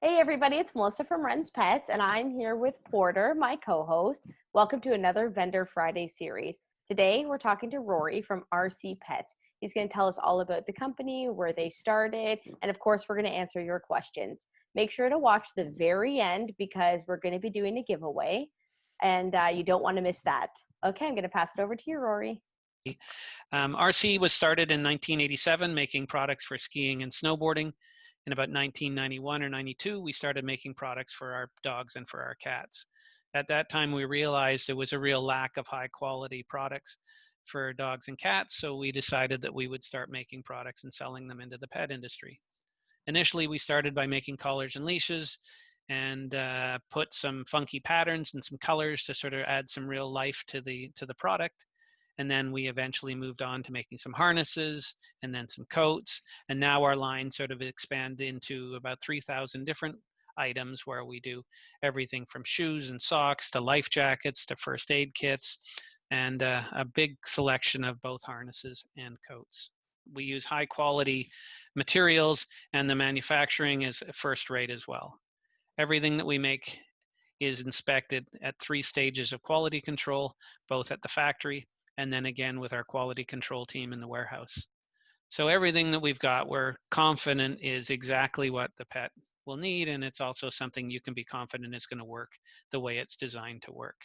Hey everybody, it's Melissa from Ren's Pets, and I'm here with Porter, my co-host. Welcome to another Vendor Friday series. Today we're talking to Rory from RC Pets. He's going to tell us all about the company, where they started, and of course we're going to answer your questions. Make sure to watch the very end because we're going to be doing a giveaway, and you don't want to miss that. Okay, I'm going to pass it over to you, Rory. RC was started in 1987, making products for skiing and snowboarding. In about 1991 or 92, we started making products for our dogs and for our cats. At that time, we realized there was a real lack of high quality products for dogs and cats, so we decided that we would start making products and selling them into the pet industry. Initially, we started by making collars and leashes and put some funky patterns and some colors to sort of add some real life to the product. And then we eventually moved on to making some harnesses and then some coats. And now our line sort of expanded into about 3,000 different items where we do everything from shoes and socks to life jackets to first aid kits and a big selection of both harnesses and coats. We use high quality materials and the manufacturing is first rate as well. Everything that we make is inspected at 3 stages of quality control, both at the factory and then again with our quality control team in the warehouse. So everything that we've got, we're confident is exactly what the pet will need, and it's also something you can be confident is going to work the way it's designed to work.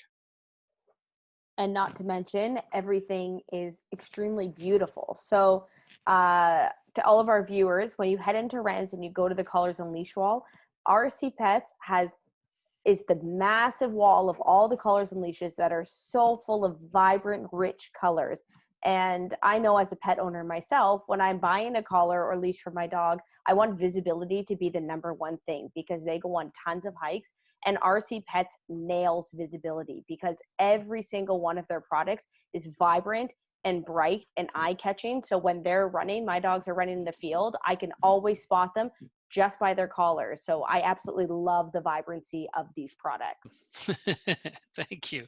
And not to mention, everything is extremely beautiful. So, to all of our viewers, when you head into Ren's and you go to the collars and leash wall, RC Pets is the massive wall of all the collars and leashes that are so full of vibrant, rich colors. And I know as a pet owner myself, when I'm buying a collar or leash for my dog, I want visibility to be the number one thing because they go on tons of hikes. And RC Pets nails visibility because every single one of their products is vibrant and bright and eye-catching. So when they're running, my dogs are running in the field, I can always spot them just by their collars. So I absolutely love the vibrancy of these products. Thank you.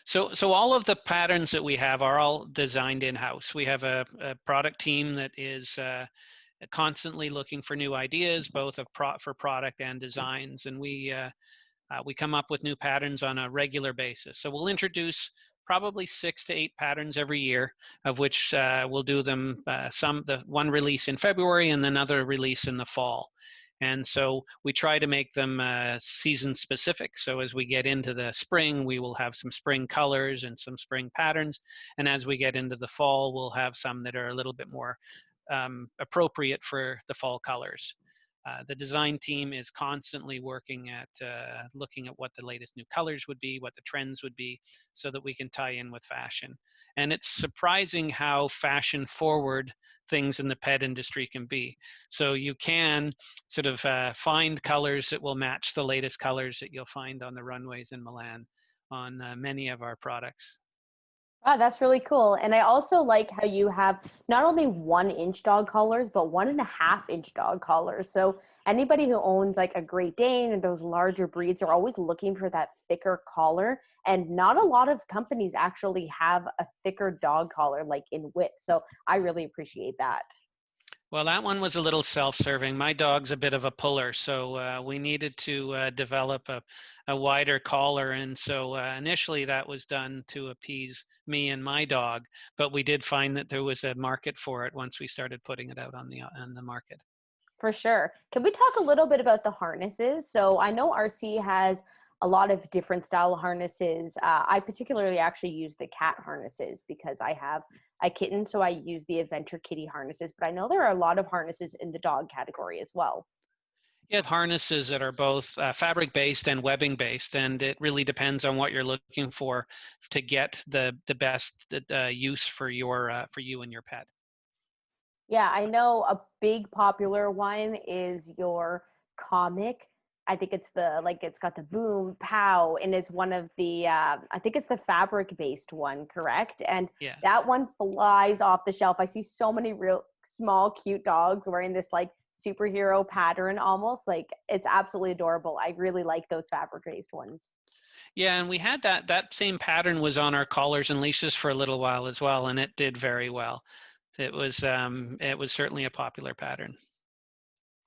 So all of the patterns that we have are all designed in-house. We have a product team that is constantly looking for new ideas, both for product and designs, and we come up with new patterns on a regular basis. So we'll introduce probably 6 to 8 patterns every year, of which we'll do them the one release in February and another release in the fall. And so we try to make them season specific. So as we get into the spring, we will have some spring colors and some spring patterns. And as we get into the fall, we'll have some that are a little bit more appropriate for the fall colors. The design team is constantly working at looking at what the latest new colors would be, what the trends would be, so that we can tie in with fashion. And it's surprising how fashion forward things in the pet industry can be. So you can sort of find colors that will match the latest colors that you'll find on the runways in Milan on many of our products. Wow, that's really cool. And I also like how you have not only 1 inch dog collars, but 1.5 inch dog collars. So anybody who owns like a Great Dane and those larger breeds are always looking for that thicker collar. And not a lot of companies actually have a thicker dog collar, like in width. So I really appreciate that. Well, that one was a little self-serving. My dog's a bit of a puller, so we needed to develop a wider collar. And so initially that was done to appease me and my dog, but we did find that there was a market for it once we started putting it out on the market. For sure. Can we talk a little bit about the harnesses? So I know RC has a lot of different style harnesses. I particularly actually use the cat harnesses because I have a kitten, so I use the Adventure Kitty harnesses. But I know there are a lot of harnesses in the dog category as well. You have harnesses that are both fabric-based and webbing-based, and it really depends on what you're looking for to get the best use for you and your pet. Yeah, I know a big popular one is your comic. I think it's it's got the boom pow, and it's one of the I think it's the fabric based one, correct? And Yeah. that one flies off the shelf. I see so many real small cute dogs wearing this like superhero pattern almost. Like it's absolutely adorable. I really like those fabric based ones. Yeah, and we had that same pattern was on our collars and leashes for a little while as well, and it did very well. It was certainly a popular pattern.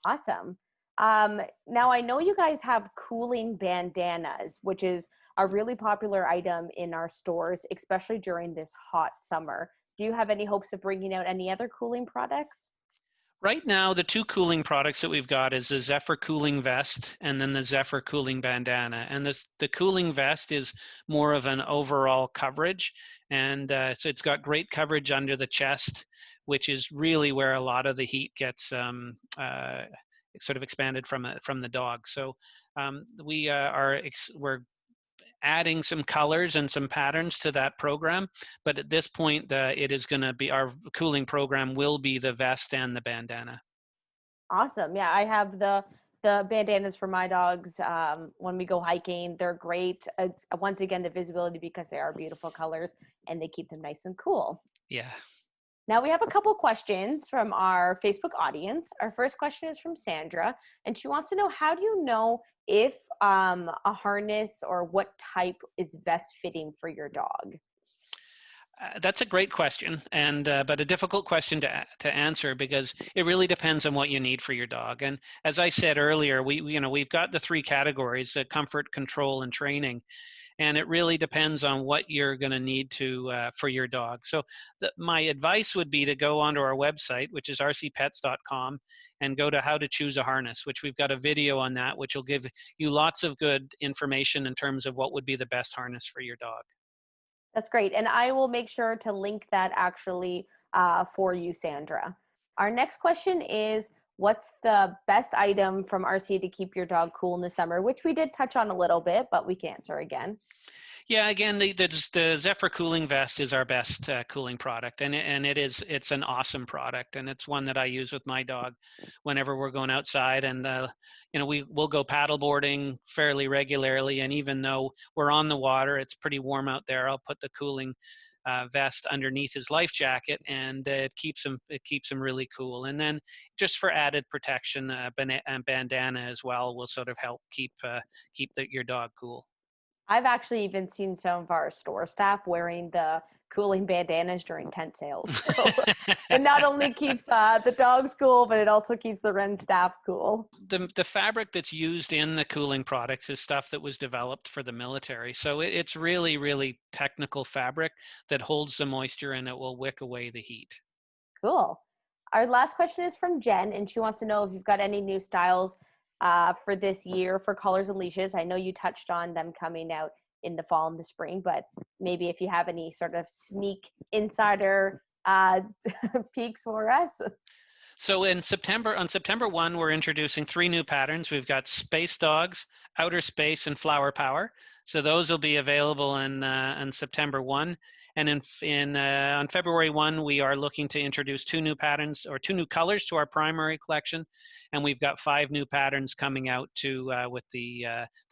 Awesome. Now I know you guys have cooling bandanas, which is a really popular item in our stores, especially during this hot summer. Do you have any hopes of bringing out any other cooling products? Right now, the two cooling products that we've got is the Zephyr cooling vest and then the Zephyr cooling bandana. And the cooling vest is more of an overall coverage. And so it's got great coverage under the chest, which is really where a lot of the heat gets sort of expanded from the dog. So we're adding some colors and some patterns to that program. But at this point, it is going to be our cooling program will be the vest and the bandana. Awesome. Yeah, I have the bandanas for my dogs when we go hiking. They're great. Once again, the visibility because they are beautiful colors and they keep them nice and cool. Yeah. Now we have a couple questions from our Facebook audience. Our first question is from Sandra, and she wants to know, how do you know if a harness or what type is best fitting for your dog? That's a great question, and but a difficult question to answer because it really depends on what you need for your dog. And as I said earlier, we've got the three categories: comfort, control, and training. And it really depends on what you're going to need to for your dog. So my advice would be to go onto our website, which is rcpets.com, and go to how to choose a harness, which we've got a video on that, which will give you lots of good information in terms of what would be the best harness for your dog. That's great. And I will make sure to link that actually for you, Sandra. Our next question is, what's the best item from RC to keep your dog cool in the summer? Which we did touch on a little bit, but we can answer again. Yeah, again, the Zephyr cooling vest is our best cooling product, and it's an awesome product, and it's one that I use with my dog whenever we're going outside, and we'll go paddle boarding fairly regularly, and even though we're on the water, it's pretty warm out there. I'll put the cooling vest underneath his life jacket, and it keeps him really cool. And then just for added protection, bandana as well will sort of help keep your dog cool. I've actually even seen some of our store staff wearing the cooling bandanas during tent sales. So it not only keeps the dogs cool, but it also keeps the Ren staff cool. The fabric that's used in the cooling products is stuff that was developed for the military. So it's really, really technical fabric that holds the moisture and it will wick away the heat. Cool. Our last question is from Jen, and she wants to know if you've got any new styles for this year for collars and leashes. I know you touched on them coming out in the fall and the spring, but maybe if you have any sort of sneak insider peeks for us. So on September 1, we're introducing three new patterns. We've got Space Dogs, Outer Space, and Flower Power. So those will be available on September 1. And on February 1, we are looking to introduce two new patterns or two new colors to our primary collection. And we've got 5 new patterns coming out with the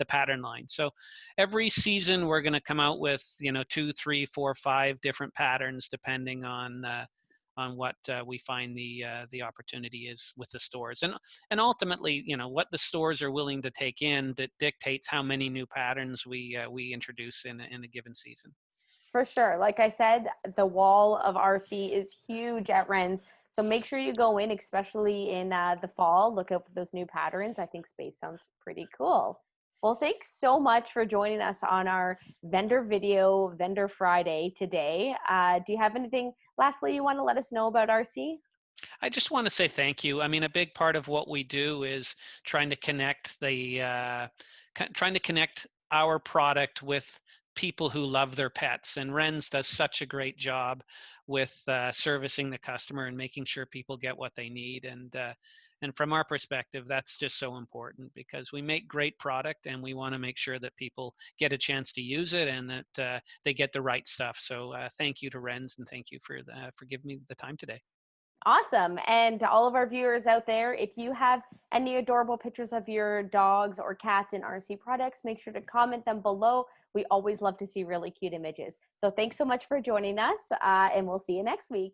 pattern line. So every season we're going to come out with 2, 3, 4, 5 different patterns depending on what we find the opportunity is with the stores, and ultimately, what the stores are willing to take in that dictates how many new patterns we introduce in a given season. For sure. Like I said, the wall of RC is huge at Ren's. So make sure you go in, especially in the fall. Look out for those new patterns. I think space sounds pretty cool. Well, thanks so much for joining us on our Vendor Friday today. Do you have anything lastly you want to let us know about RC? I just want to say thank you. I mean, a big part of what we do is trying to connect our product with people who love their pets, and Ren's does such a great job with servicing the customer and making sure people get what they need. And from our perspective, that's just so important because we make great product and we want to make sure that people get a chance to use it and that they get the right stuff. So thank you to Ren's, and thank you for giving me the time today. Awesome. And to all of our viewers out there, if you have any adorable pictures of your dogs or cats in RC products, make sure to comment them below. We always love to see really cute images. So thanks so much for joining us, and we'll see you next week.